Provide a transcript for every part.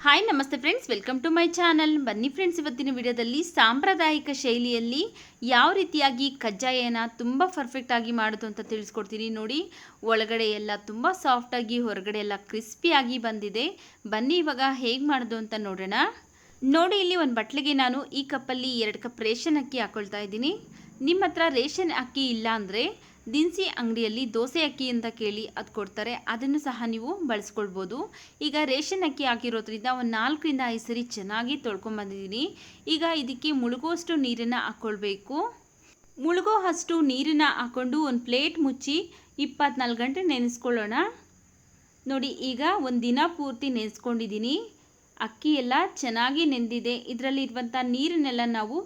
Hi ನಮಸ್ತೆ friends, welcome to my channel. ಬನ್ನಿ friends, ಇವತ್ತಿನ ವಿಡಿಯೋದಲ್ಲಿ ಸಾಂಪ್ರದಾಯಿಕ ಶೈಲಿಯಲ್ಲಿ ಯಾವ ರೀತಿಯಾಗಿ ಕಜ್ಜಾಯನ ತುಂಬ ಪರ್ಫೆಕ್ಟಾಗಿ ಮಾಡೋದು ಅಂತ ತಿಳಿಸ್ಕೊಡ್ತೀನಿ. ನೋಡಿ, ಒಳಗಡೆ ಎಲ್ಲ ತುಂಬ ಸಾಫ್ಟಾಗಿ, ಹೊರಗಡೆ ಎಲ್ಲ ಕ್ರಿಸ್ಪಿಯಾಗಿ ಬಂದಿದೆ. ಬನ್ನಿ ಇವಾಗ ಹೇಗೆ ಮಾಡೋದು ಅಂತ ನೋಡೋಣ. ನೋಡಿ, ಇಲ್ಲಿ ಒಂದು ಬಟ್ಲಿಗೆ ನಾನು ಈ ಕಪ್ಪಲ್ಲಿ 2 ಕಪ್ ರೇಷನ್ ಅಕ್ಕಿ ಹಾಕ್ಕೊಳ್ತಾ ಇದ್ದೀನಿ. ನಿಮ್ಮ ಹತ್ರ ರೇಷನ್ ಅಕ್ಕಿ ಇಲ್ಲ ಅಂದರೆ ದಿನಸಿ ಅಂಗಡಿಯಲ್ಲಿ ದೋಸೆ ಅಕ್ಕಿ ಅಂತ ಕೇಳಿ ಅದು ಕೊಡ್ತಾರೆ, ಅದನ್ನು ಸಹ ನೀವು ಬಳಸ್ಕೊಳ್ಬೋದು. ಈಗ ರೇಷನ್ ಅಕ್ಕಿ ಹಾಕಿರೋದ್ರಿಂದ ಒಂದು 4 ರಿಂದ 5 ಸರಿ ಚೆನ್ನಾಗಿ ತೊಳ್ಕೊಂಬಂದಿದ್ದೀನಿ. ಈಗ ಇದಕ್ಕೆ ಮುಳುಗುವಷ್ಟು ನೀರನ್ನು ಹಾಕ್ಕೊಳ್ಬೇಕು. ಮುಳುಗೋ ಅಷ್ಟು ನೀರನ್ನು ಹಾಕ್ಕೊಂಡು ಒಂದು ಪ್ಲೇಟ್ ಮುಚ್ಚಿ 24 ಗಂಟೆ ನೆನೆಸ್ಕೊಳ್ಳೋಣ. ನೋಡಿ, ಈಗ ಒಂದು ದಿನ ಪೂರ್ತಿ ನೆನೆಸ್ಕೊಂಡಿದ್ದೀನಿ. ಅಕ್ಕಿ ಎಲ್ಲ ಚೆನ್ನಾಗಿ ನೆಂದಿದೆ. ಇದರಲ್ಲಿ ಇರುವಂಥ ನೀರನ್ನೆಲ್ಲ ನಾವು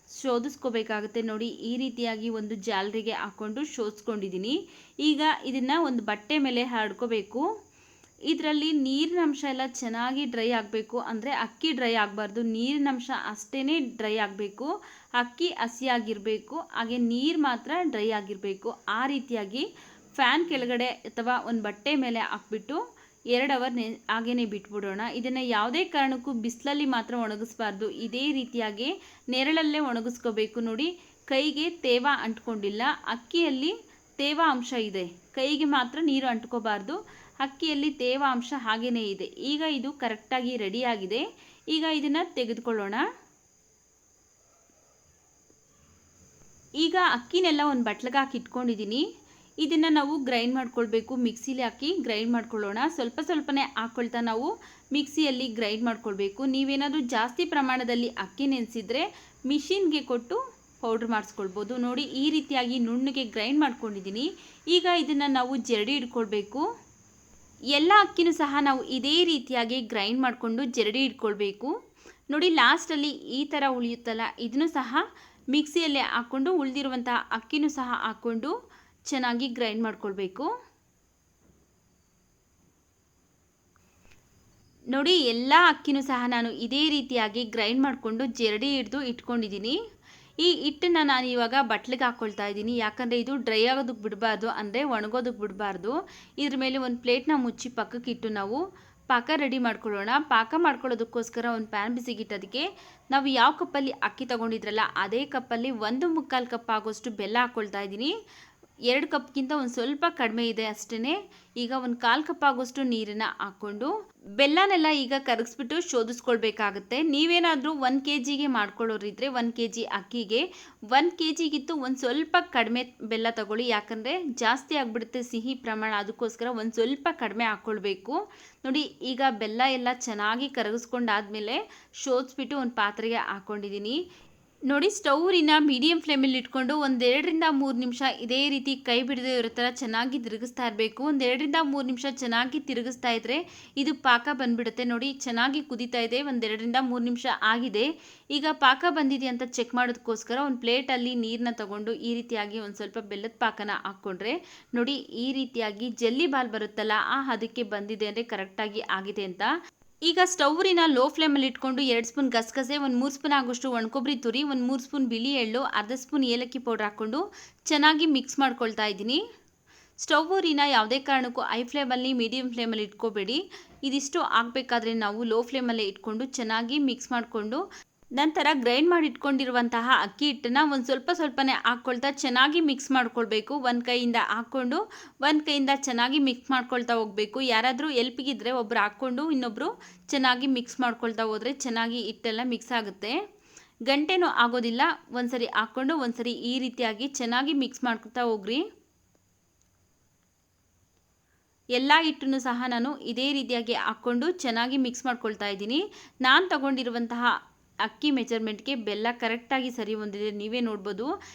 ಶೋಧಿಸ್ಕೋಬೇಕಾಗುತ್ತೆ. ನೋಡಿ, ಈ ರೀತಿಯಾಗಿ ಒಂದು ಜಾಲರಿಗೆ ಹಾಕ್ಕೊಂಡು ಶೋಧಿಸ್ಕೊಂಡಿದ್ದೀನಿ. ಈಗ ಇದನ್ನು ಒಂದು ಬಟ್ಟೆ ಮೇಲೆ ಹರಡ್ಕೋಬೇಕು. ಇದರಲ್ಲಿ ನೀರಿನಂಶ ಎಲ್ಲ ಚೆನ್ನಾಗಿ ಡ್ರೈ ಆಗಬೇಕು. ಅಂದರೆ ಅಕ್ಕಿ ಡ್ರೈ ಆಗಬಾರ್ದು, ನೀರಿನಂಶ ಅಷ್ಟೇ ಡ್ರೈ ಆಗಬೇಕು. ಅಕ್ಕಿ ಹಸಿಯಾಗಿರಬೇಕು, ಹಾಗೆ ನೀರು ಮಾತ್ರ ಡ್ರೈ ಆಗಿರಬೇಕು. ಆ ರೀತಿಯಾಗಿ ಫ್ಯಾನ್ ಕೆಳಗಡೆ ಅಥವಾ ಒಂದು ಬಟ್ಟೆ ಮೇಲೆ ಹಾಕ್ಬಿಟ್ಟು 2 ಅವರ್ ಹಾಗೇ ಬಿಟ್ಬಿಡೋಣ. ಇದನ್ನು ಯಾವುದೇ ಕಾರಣಕ್ಕೂ ಬಿಸಿಲಲ್ಲಿ ಮಾತ್ರ ಒಣಗಿಸ್ಬಾರ್ದು. ಇದೇ ರೀತಿಯಾಗಿ ನೆರಳಲ್ಲೇ ಒಣಗಿಸ್ಕೋಬೇಕು. ನೋಡಿ, ಕೈಗೆ ತೇವ ಅಂಟ್ಕೊಂಡಿಲ್ಲ. ಅಕ್ಕಿಯಲ್ಲಿ ತೇವ ಅಂಶ ಇದೆ, ಕೈಗೆ ಮಾತ್ರ ನೀರು ಅಂಟ್ಕೋಬಾರ್ದು. ಅಕ್ಕಿಯಲ್ಲಿ ತೇವ ಅಂಶ ಹಾಗೇ ಇದೆ. ಈಗ ಇದು ಕರೆಕ್ಟಾಗಿ ರೆಡಿಯಾಗಿದೆ. ಈಗ ಇದನ್ನು ತೆಗೆದುಕೊಳ್ಳೋಣ. ಈಗ ಅಕ್ಕಿನೆಲ್ಲ ಒಂದು ಬಟ್ಲಿಗೆ ಹಾಕಿ ಇಟ್ಕೊಂಡಿದ್ದೀನಿ. ಇದನ್ನು ನಾವು ಗ್ರೈಂಡ್ ಮಾಡ್ಕೊಳ್ಬೇಕು. ಮಿಕ್ಸಿಲಿ ಹಾಕಿ ಗ್ರೈಂಡ್ ಮಾಡ್ಕೊಳ್ಳೋಣ. ಸ್ವಲ್ಪನೇ ಹಾಕ್ಕೊಳ್ತಾ ನಾವು ಮಿಕ್ಸಿಯಲ್ಲಿ ಗ್ರೈಂಡ್ ಮಾಡ್ಕೊಳ್ಬೇಕು. ನೀವೇನಾದರೂ ಜಾಸ್ತಿ ಪ್ರಮಾಣದಲ್ಲಿ ಅಕ್ಕಿ ನೆನೆಸಿದರೆ ಮಿಷಿನ್ಗೆ ಕೊಟ್ಟು ಪೌಡ್ರ್ ಮಾಡಿಸ್ಕೊಳ್ಬೋದು. ನೋಡಿ, ಈ ರೀತಿಯಾಗಿ ನುಣ್ಣಗೆ ಗ್ರೈಂಡ್ ಮಾಡ್ಕೊಂಡಿದ್ದೀನಿ. ಈಗ ಇದನ್ನು ನಾವು ಜರಡಿ ಇಟ್ಕೊಳ್ಬೇಕು. ಎಲ್ಲ ಅಕ್ಕಿನೂ ಸಹ ನಾವು ಇದೇ ರೀತಿಯಾಗಿ ಗ್ರೈಂಡ್ ಮಾಡಿಕೊಂಡು ಜರಡಿ ಇಟ್ಕೊಳ್ಬೇಕು. ನೋಡಿ, ಲಾಸ್ಟಲ್ಲಿ ಈ ಥರ ಉಳಿಯುತ್ತಲ್ಲ, ಇದನ್ನು ಸಹ ಮಿಕ್ಸಿಯಲ್ಲೇ ಹಾಕ್ಕೊಂಡು ಉಳಿದಿರುವಂಥ ಅಕ್ಕಿನೂ ಸಹ ಹಾಕ್ಕೊಂಡು ಚೆನ್ನಾಗಿ ಗ್ರೈಂಡ್ ಮಾಡ್ಕೊಳ್ಬೇಕು. ನೋಡಿ, ಎಲ್ಲ ಅಕ್ಕಿನೂ ಸಹ ನಾನು ಇದೇ ರೀತಿಯಾಗಿ ಗ್ರೈಂಡ್ ಮಾಡಿಕೊಂಡು ಜರಡಿ ಹಿಡಿದು ಇಟ್ಕೊಂಡಿದ್ದೀನಿ. ಈ ಹಿಟ್ಟನ್ನು ನಾನು ಇವಾಗ ಬಟ್ಲಿಗೆ ಹಾಕ್ಕೊಳ್ತಾ ಇದ್ದೀನಿ. ಯಾಕಂದರೆ ಇದು ಡ್ರೈ ಆಗೋದಕ್ಕೆ ಬಿಡಬಾರ್ದು, ಅಂದರೆ ಒಣಗೋದಕ್ಕೆ ಬಿಡಬಾರ್ದು. ಇದ್ರ ಮೇಲೆ ಒಂದು ಪ್ಲೇಟ್ನ ಮುಚ್ಚಿ ಪಕ್ಕಕ್ಕೆ ಇಟ್ಟು ನಾವು ಪಾಕ ರೆಡಿ ಮಾಡ್ಕೊಳ್ಳೋಣ. ಪಾಕ ಮಾಡ್ಕೊಳ್ಳೋದಕ್ಕೋಸ್ಕರ ಒಂದು ಪ್ಯಾನ್ ಬಿಸಿಗಿಟ್ಟೋದಕ್ಕೆ ನಾವು ಯಾವ ಕಪ್ಪಲ್ಲಿ ಅಕ್ಕಿ ತೊಗೊಂಡಿದ್ರಲ್ಲ ಅದೇ ಕಪ್ಪಲ್ಲಿ 1/4 ಕಪ್ ಆಗೋಷ್ಟು ಬೆಲ್ಲ ಹಾಕ್ಕೊಳ್ತಾ ಇದ್ದೀನಿ. 2 ಕಪ್ಗಿಂತ ಒಂದು ಸ್ವಲ್ಪ ಕಡಿಮೆ ಇದೆ ಅಷ್ಟೇ. ಈಗ ಒಂದು 1/4 ಕಪ್ ಆಗೋಷ್ಟು ನೀರನ್ನು ಹಾಕ್ಕೊಂಡು ಬೆಲ್ಲನೆಲ್ಲ ಈಗ ಕರಗಿಸ್ಬಿಟ್ಟು ಶೋಧಿಸ್ಕೊಳ್ಬೇಕಾಗುತ್ತೆ. ನೀವೇನಾದರೂ 1 kgಗೆ ಮಾಡ್ಕೊಳ್ಳೋರಿದ್ರೆ 1 kg ಅಕ್ಕಿಗೆ 1 kgಗಿತ್ತು ಒಂದು ಸ್ವಲ್ಪ ಕಡಿಮೆ ಬೆಲ್ಲ ತಗೊಳ್ಳಿ. ಯಾಕಂದರೆ ಜಾಸ್ತಿ ಆಗಿಬಿಡುತ್ತೆ ಸಿಹಿ ಪ್ರಮಾಣ, ಅದಕ್ಕೋಸ್ಕರ ಒಂದು ಸ್ವಲ್ಪ ಕಡಿಮೆ ಹಾಕ್ಕೊಳ್ಬೇಕು. ನೋಡಿ, ಈಗ ಬೆಲ್ಲ ಎಲ್ಲ ಚೆನ್ನಾಗಿ ಕರಗಿಸ್ಕೊಂಡಾದ್ಮೇಲೆ ಶೋಧಿಸ್ಬಿಟ್ಟು ಒಂದು ಪಾತ್ರೆಗೆ ಹಾಕ್ಕೊಂಡಿದ್ದೀನಿ. ನೋಡಿ, ಸ್ಟೌವಿನ ಮೀಡಿಯಂ ಫ್ಲೇಮಲ್ಲಿ ಇಟ್ಕೊಂಡು ಒಂದು 2 ರಿಂದ 3 ನಿಮಿಷ ಇದೇ ರೀತಿ ಕೈ ಬಿಡದೇ ಇರೋ ಥರ ಚೆನ್ನಾಗಿ ತಿರುಗಿಸ್ತಾ ಇರಬೇಕು. ಒಂದು 2 ರಿಂದ 3 ನಿಮಿಷ ಚೆನ್ನಾಗಿ ತಿರುಗಿಸ್ತಾ ಇದ್ದರೆ ಇದು ಪಾಕ ಬಂದುಬಿಡುತ್ತೆ. ನೋಡಿ, ಚೆನ್ನಾಗಿ ಕುದೀತಾ ಇದೆ. ಒಂದು 2 ರಿಂದ 3 ನಿಮಿಷ ಆಗಿದೆ. ಈಗ ಪಾಕ ಬಂದಿದೆ ಅಂತ ಚೆಕ್ ಮಾಡೋದಕ್ಕೋಸ್ಕರ ಒಂದು ಪ್ಲೇಟಲ್ಲಿ ನೀರನ್ನ ತಗೊಂಡು ಈ ರೀತಿಯಾಗಿ ಒಂದು ಸ್ವಲ್ಪ ಬೆಲ್ಲದ ಪಾಕನ ಹಾಕ್ಕೊಂಡ್ರೆ ನೋಡಿ, ಈ ರೀತಿಯಾಗಿ ಜಲ್ಲಿ ಬಾಲ್ ಬರುತ್ತಲ್ಲ, ಅದಕ್ಕೆ ಬಂದಿದೆ ಅಂದರೆ ಕರೆಕ್ಟಾಗಿ ಆಗಿದೆ ಅಂತ. ಈಗ ಸ್ಟೌವಿನ ಲೋ ಫ್ಲೇಮಲ್ಲಿ ಇಟ್ಕೊಂಡು 2 ಸ್ಪೂನ್ ಗಸಗಸೆ, ಒಂದು 3 ಸ್ಪೂನ್ ಆಗೋಷ್ಟು ಒಣಕೊಬ್ಬರಿ ತುರಿ, ಒಂದು 3 ಸ್ಪೂನ್ ಬಿಳಿ ಎಳ್ಳು, ಅರ್ಧ ಸ್ಪೂನ್ ಏಲಕ್ಕಿ ಪೌಡ್ರ್ ಹಾಕ್ಕೊಂಡು ಚೆನ್ನಾಗಿ ಮಿಕ್ಸ್ ಮಾಡ್ಕೊಳ್ತಾ ಇದ್ದೀನಿ. ಸ್ಟೌವಿನ ಯಾವುದೇ ಕಾರಣಕ್ಕೂ ಹೈ ಫ್ಲೇಮಲ್ಲಿ ಮೀಡಿಯಂ ಫ್ಲೇಮಲ್ಲಿ ಇಟ್ಕೋಬೇಡಿ. ಇದಿಷ್ಟು ಆಗಬೇಕಾದ್ರೆ ನಾವು ಲೋ ಫ್ಲೇಮಲ್ಲೇ ಇಟ್ಕೊಂಡು ಚೆನ್ನಾಗಿ ಮಿಕ್ಸ್ ಮಾಡಿಕೊಂಡು ನಂತರ ಗ್ರೈಂಡ್ ಮಾಡಿ ಇಟ್ಕೊಂಡಿರುವಂತಹ ಅಕ್ಕಿ ಹಿಟ್ಟನ್ನು ಒಂದು ಸ್ವಲ್ಪನೇ ಹಾಕ್ಕೊಳ್ತಾ ಚೆನ್ನಾಗಿ ಮಿಕ್ಸ್ ಮಾಡ್ಕೊಳ್ಬೇಕು. ಒಂದು ಕೈಯಿಂದ ಹಾಕ್ಕೊಂಡು ಒಂದು ಕೈಯಿಂದ ಚೆನ್ನಾಗಿ ಮಿಕ್ಸ್ ಮಾಡ್ಕೊಳ್ತಾ ಹೋಗಬೇಕು. ಯಾರಾದರೂ ಎಲ್ಪಿಗಿದ್ರೆ ಒಬ್ಬರು ಹಾಕ್ಕೊಂಡು ಇನ್ನೊಬ್ಬರು ಚೆನ್ನಾಗಿ ಮಿಕ್ಸ್ ಮಾಡ್ಕೊಳ್ತಾ ಹೋದರೆ ಚೆನ್ನಾಗಿ ಹಿಟ್ಟೆಲ್ಲ ಮಿಕ್ಸ್ ಆಗುತ್ತೆ, ಗಂಟೆನೂ ಆಗೋದಿಲ್ಲ. ಒಂದ್ಸರಿ ಹಾಕ್ಕೊಂಡು ಒಂದ್ಸರಿ ಈ ರೀತಿಯಾಗಿ ಚೆನ್ನಾಗಿ ಮಿಕ್ಸ್ ಮಾಡ್ಕೊಳ್ತಾ ಹೋಗ್ರಿ. ಎಲ್ಲ ಹಿಟ್ಟನ್ನು ಸಹ ನಾನು ಇದೇ ರೀತಿಯಾಗಿ ಹಾಕ್ಕೊಂಡು ಚೆನ್ನಾಗಿ ಮಿಕ್ಸ್ ಮಾಡ್ಕೊಳ್ತಾ ಇದ್ದೀನಿ. ನಾನು ತಗೊಂಡಿರುವಂತಹ ಅಕ್ಕಿ ಮೆಜರ್ಮೆಂಟ್ಗೆ ಬೆಲ್ಲ ಕರೆಕ್ಟಾಗಿ ಸರಿ ಹೊಂದಿದೆ, ನೀವೇ ನೋಡ್ಬೋದು.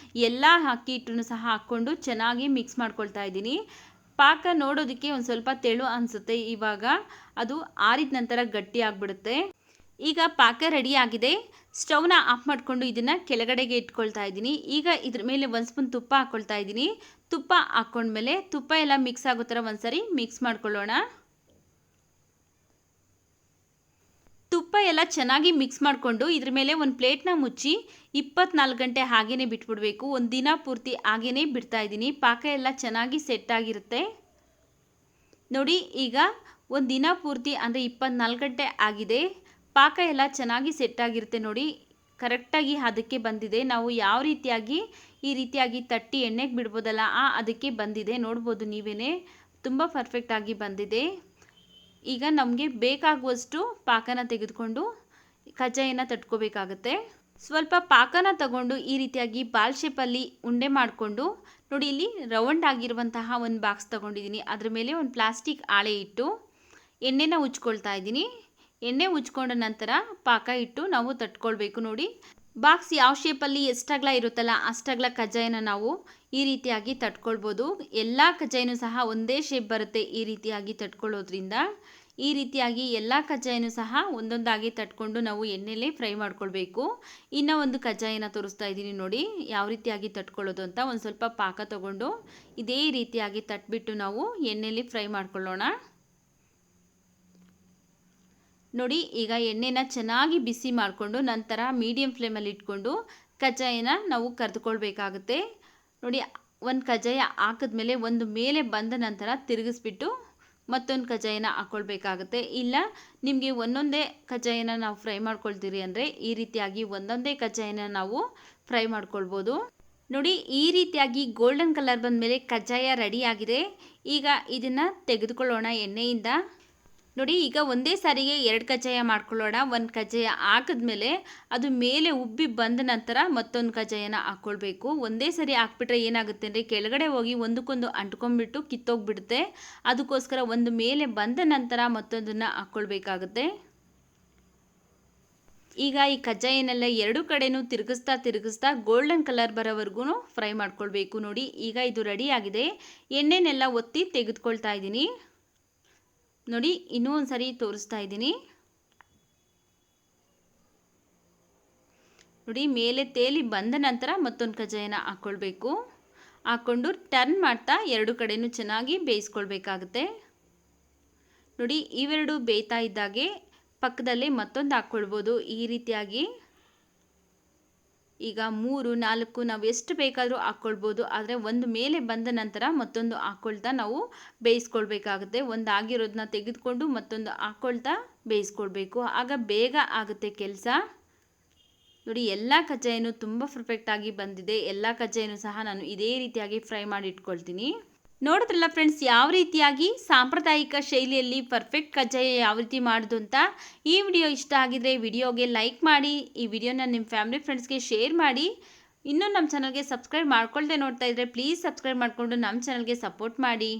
ಎಲ್ಲ ಅಕ್ಕಿ ಹಿಟ್ಟನ್ನು ಸಹ ಹಾಕ್ಕೊಂಡು ಚೆನ್ನಾಗಿ ಮಿಕ್ಸ್ ಮಾಡ್ಕೊಳ್ತಾ ಇದ್ದೀನಿ. ಪಾಕ ನೋಡೋದಕ್ಕೆ ಒಂದು ಸ್ವಲ್ಪ ತೆಳು ಅನಿಸುತ್ತೆ, ಇವಾಗ ಅದು ಆರಿದ ನಂತರ ಗಟ್ಟಿ ಆಗಿಬಿಡುತ್ತೆ. ಈಗ ಪಾಕ ರೆಡಿ ಆಗಿದೆ. ಸ್ಟವ್ನ ಆಫ್ ಮಾಡಿಕೊಂಡು ಇದನ್ನು ಕೆಳಗಡೆಗೆ ಇಟ್ಕೊಳ್ತಾ ಇದ್ದೀನಿ. ಈಗ ಇದ್ರ ಮೇಲೆ 1 ಸ್ಪೂನ್ ತುಪ್ಪ ಹಾಕ್ಕೊಳ್ತಾ ಇದ್ದೀನಿ. ತುಪ್ಪ ಹಾಕ್ಕೊಂಡ್ಮೇಲೆ ತುಪ್ಪ ಎಲ್ಲ ಮಿಕ್ಸ್ ಆಗೋ ಥರ ಒಂದ್ಸರಿ ಮಿಕ್ಸ್ ಮಾಡ್ಕೊಳ್ಳೋಣ. ತುಪ್ಪ ಎಲ್ಲ ಚೆನ್ನಾಗಿ ಮಿಕ್ಸ್ ಮಾಡಿಕೊಂಡು ಇದ್ರ ಮೇಲೆ ಒಂದು ಪ್ಲೇಟ್ನ ಮುಚ್ಚಿ 24 ಗಂಟೆ ಹಾಗೇ ಬಿಟ್ಬಿಡಬೇಕು. ಒಂದು ದಿನ ಪೂರ್ತಿ ಹಾಗೇ ಬಿಡ್ತಾ ಇದ್ದೀನಿ. ಪಾಕ ಎಲ್ಲ ಚೆನ್ನಾಗಿ ಸೆಟ್ ಆಗಿರುತ್ತೆ. ನೋಡಿ, ಈಗ ಒಂದು ದಿನ ಪೂರ್ತಿ ಅಂದರೆ 24 ಗಂಟೆ ಆಗಿದೆ. ಪಾಕ ಎಲ್ಲ ಚೆನ್ನಾಗಿ ಸೆಟ್ ಆಗಿರುತ್ತೆ ನೋಡಿ, ಕರೆಕ್ಟಾಗಿ ಅದಕ್ಕೆ ಬಂದಿದೆ. ನಾವು ಯಾವ ರೀತಿಯಾಗಿ ಈ ರೀತಿಯಾಗಿ ತಟ್ಟಿ ಎಣ್ಣೆಗೆ ಬಿಡ್ಬೋದಲ್ಲ ಅದಕ್ಕೆ ಬಂದಿದೆ, ನೋಡ್ಬೋದು ನೀವೇ, ತುಂಬ ಪರ್ಫೆಕ್ಟಾಗಿ ಬಂದಿದೆ. ಈಗ ನಮಗೆ ಬೇಕಾಗುವಷ್ಟು ಪಾಕನ ತೆಗೆದುಕೊಂಡು ಕಜ್ಜಾಯನ ತಟ್ಕೋಬೇಕಾಗತ್ತೆ. ಸ್ವಲ್ಪ ಪಾಕನ ತಗೊಂಡು ಈ ರೀತಿಯಾಗಿ ಬಾಲ್ ಶೇಪಲ್ಲಿ ಉಂಡೆ ಮಾಡಿಕೊಂಡು ನೋಡಿ, ಇಲ್ಲಿ ರೌಂಡ್ ಆಗಿರುವಂತಹ ಒಂದು ಬಾಕ್ಸ್ ತಗೊಂಡಿದ್ದೀನಿ. ಅದ್ರ ಮೇಲೆ ಒಂದು ಪ್ಲಾಸ್ಟಿಕ್ ಹಾಳೆ ಇಟ್ಟು ಎಣ್ಣೆನ ಉಜ್ಕೊಳ್ತಾ ಇದ್ದೀನಿ. ಎಣ್ಣೆ ಉಜ್ಕೊಂಡ ನಂತರ ಪಾಕ ಇಟ್ಟು ನಾವು ತಟ್ಕೊಳ್ಬೇಕು. ನೋಡಿ, ಬಾಕ್ಸ್ ಯಾವ ಶೇಪಲ್ಲಿ ಎಷ್ಟಗಲ ಇರುತ್ತಲ್ಲ ಅಷ್ಟಗಲ ಕಜ್ಜಾಯನ ನಾವು ಈ ರೀತಿಯಾಗಿ ತಟ್ಕೊಳ್ಬೋದು. ಎಲ್ಲ ಕಜ್ಜಾಯನೂ ಸಹ ಒಂದೇ ಶೇಪ್ ಬರುತ್ತೆ ಈ ರೀತಿಯಾಗಿ ತಟ್ಕೊಳ್ಳೋದ್ರಿಂದ. ಈ ರೀತಿಯಾಗಿ ಎಲ್ಲ ಕಜ್ಜಾಯನೂ ಸಹ ಒಂದೊಂದಾಗಿ ತಟ್ಕೊಂಡು ನಾವು ಎಣ್ಣೆಲೇ ಫ್ರೈ ಮಾಡ್ಕೊಳ್ಬೇಕು. ಇನ್ನೂ ಒಂದು ಕಜ್ಜಾಯನ ತೋರಿಸ್ತಾ ಇದ್ದೀನಿ ನೋಡಿ, ಯಾವ ರೀತಿಯಾಗಿ ತಟ್ಕೊಳ್ಳೋದು ಅಂತ. ಒಂದು ಸ್ವಲ್ಪ ಪಾಕ ತಗೊಂಡು ಇದೇ ರೀತಿಯಾಗಿ ತಟ್ಬಿಟ್ಟು ನಾವು ಎಣ್ಣೆಲಿ ಫ್ರೈ ಮಾಡ್ಕೊಳ್ಳೋಣ. ನೋಡಿ, ಈಗ ಎಣ್ಣೆನ ಚೆನ್ನಾಗಿ ಬಿಸಿ ಮಾಡಿಕೊಂಡು ನಂತರ ಮೀಡಿಯಂ ಫ್ಲೇಮಲ್ಲಿ ಇಟ್ಕೊಂಡು ಕಜ್ಜಾಯನ ನಾವು ಕರೆದುಕೊಳ್ಬೇಕಾಗುತ್ತೆ. ನೋಡಿ, ಒಂದು ಕಜ್ಜಾಯ ಹಾಕಿದ್ಮೇಲೆ ಒಂದು ಮೇಲೆ ಬಂದ ನಂತರ ತಿರುಗಿಸ್ಬಿಟ್ಟು ಮತ್ತೊಂದು ಕಜ್ಜಾಯನ ಹಾಕ್ಕೊಳ್ಬೇಕಾಗುತ್ತೆ. ಇಲ್ಲ ನಿಮಗೆ ಒಂದೊಂದೇ ಕಜ್ಜಾಯನ ನಾವು ಫ್ರೈ ಮಾಡ್ಕೊಳ್ತೀರಿ ಅಂದರೆ ಈ ರೀತಿಯಾಗಿ ಒಂದೊಂದೇ ಕಜ್ಜಾಯನ ನಾವು ಫ್ರೈ ಮಾಡ್ಕೊಳ್ಬೋದು. ನೋಡಿ, ಈ ರೀತಿಯಾಗಿ ಗೋಲ್ಡನ್ ಕಲರ್ ಬಂದಮೇಲೆ ಕಜ್ಜಾಯ ರೆಡಿ ಆಗಿದೆ. ಈಗ ಇದನ್ನು ತೆಗೆದುಕೊಳ್ಳೋಣ ಎಣ್ಣೆಯಿಂದ. ನೋಡಿ, ಈಗ ಒಂದೇ ಸಾರಿಗೆ 2 ಕಜ್ಜಾಯ ಮಾಡ್ಕೊಳ್ಳೋಣ. ಒಂದು ಕಜ್ಜಾಯ ಹಾಕಿದ್ಮೇಲೆ ಅದು ಮೇಲೆ ಉಬ್ಬಿ ಬಂದ ನಂತರ ಮತ್ತೊಂದು ಕಜ್ಜಾಯನ ಹಾಕ್ಕೊಳ್ಬೇಕು. ಒಂದೇ ಸರಿ ಹಾಕ್ಬಿಟ್ರೆ ಏನಾಗುತ್ತೆ ಅಂದರೆ ಕೆಳಗಡೆ ಹೋಗಿ ಒಂದಕ್ಕೊಂದು ಅಂಟ್ಕೊಂಡ್ಬಿಟ್ಟು ಕಿತ್ತೋಗ್ಬಿಡುತ್ತೆ. ಅದಕ್ಕೋಸ್ಕರ ಒಂದು ಮೇಲೆ ಬಂದ ನಂತರ ಮತ್ತೊಂದನ್ನು ಹಾಕ್ಕೊಳ್ಬೇಕಾಗುತ್ತೆ. ಈಗ ಈ ಕಜ್ಜಾಯನೆಲ್ಲ 2 ಕಡೆನೂ ತಿರುಗಿಸ್ತಾ ಗೋಲ್ಡನ್ ಕಲರ್ ಬರೋವರೆಗೂ ಫ್ರೈ ಮಾಡ್ಕೊಳ್ಬೇಕು. ನೋಡಿ, ಈಗ ಇದು ರೆಡಿ ಆಗಿದೆ. ಎಣ್ಣೆನೆಲ್ಲ ಒತ್ತಿ ತೆಗೆದುಕೊಳ್ತಾ ಇದ್ದೀನಿ. ನೋಡಿ, ಇನ್ನೂ ಒಂದು ಸರಿ ತೋರಿಸ್ತಾ ಇದ್ದೀನಿ. ನೋಡಿ, ಮೇಲೆ ತೇಲಿ ಬಂದ ನಂತರ ಮತ್ತೊಂದು ಕಜ್ಜಾಯನ ಹಾಕ್ಕೊಳ್ಬೇಕು. ಹಾಕ್ಕೊಂಡು ಟರ್ನ್ ಮಾಡ್ತಾ 2 ಕಡೆನೂ ಚೆನ್ನಾಗಿ ಬೇಯಿಸ್ಕೊಳ್ಬೇಕಾಗುತ್ತೆ. ನೋಡಿ, ಇವೆರಡು ಬೇಯ್ತಾ ಇದ್ದಾಗೆ ಪಕ್ಕದಲ್ಲೇ ಮತ್ತೊಂದು ಹಾಕ್ಕೊಳ್ಬೋದು ಈ ರೀತಿಯಾಗಿ. ಈಗ 3, 4 ನಾವು ಎಷ್ಟು ಬೇಕಾದರೂ ಹಾಕ್ಕೊಳ್ಬೋದು. ಆದರೆ ಒಂದು ಮೇಲೆ ಬಂದ ನಂತರ ಮತ್ತೊಂದು ಹಾಕ್ಕೊಳ್ತಾ ನಾವು ಬೇಯಿಸ್ಕೊಳ್ಬೇಕಾಗುತ್ತೆ. ಒಂದು ಆಗಿರೋದನ್ನ ತೆಗೆದುಕೊಂಡು ಮತ್ತೊಂದು ಹಾಕ್ಕೊಳ್ತಾ ಬೇಯಿಸ್ಕೊಳ್ಬೇಕು. ಆಗ ಬೇಗ ಆಗುತ್ತೆ ಕೆಲಸ. ನೋಡಿ, ಎಲ್ಲ ಕಜ್ಜಾಯನೂ ತುಂಬ ಪರ್ಫೆಕ್ಟಾಗಿ ಬಂದಿದೆ. ಎಲ್ಲ ಕಜ್ಜಾಯನೂ ಸಹ ನಾನು ಇದೇ ರೀತಿಯಾಗಿ ಫ್ರೈ ಮಾಡಿ ಇಟ್ಕೊಳ್ತೀನಿ. ನೋಡಿದ್ರಲ್ಲ ಫ್ರೆಂಡ್ಸ್, ಯಾವ ರೀತಿಯಾಗಿ ಸಾಂಪ್ರದಾಯಿಕ ಶೈಲಿಯಲ್ಲಿ ಪರ್ಫೆಕ್ಟ್ ಕಜ್ಜಾಯ ಯಾವ ರೀತಿ ಮಾಡೋದು ಅಂತ. ಈ ವಿಡಿಯೋ ಇಷ್ಟ ಆಗಿದ್ರೆ ವಿಡಿಯೋಗೆ ಲೈಕ್ ಮಾಡಿ, ಈ ವಿಡಿಯೋನ ನಿಮ್ಮ ಫ್ಯಾಮಿಲಿ ಫ್ರೆಂಡ್ಸ್ಗೆ ಶೇರ್ ಮಾಡಿ. ಇನ್ನೂ ನಮ್ಮ ಚಾನಲ್ಗೆ ಸಬ್ಸ್ಕ್ರೈಬ್ ಮಾಡ್ಕೊಳ್ದೆ ನೋಡ್ತಾ ಇದ್ದರೆ ಪ್ಲೀಸ್ ಸಬ್ಸ್ಕ್ರೈಬ್ ಮಾಡಿಕೊಂಡು ನಮ್ಮ ಚಾನಲ್ಗೆ ಸಪೋರ್ಟ್ ಮಾಡಿ.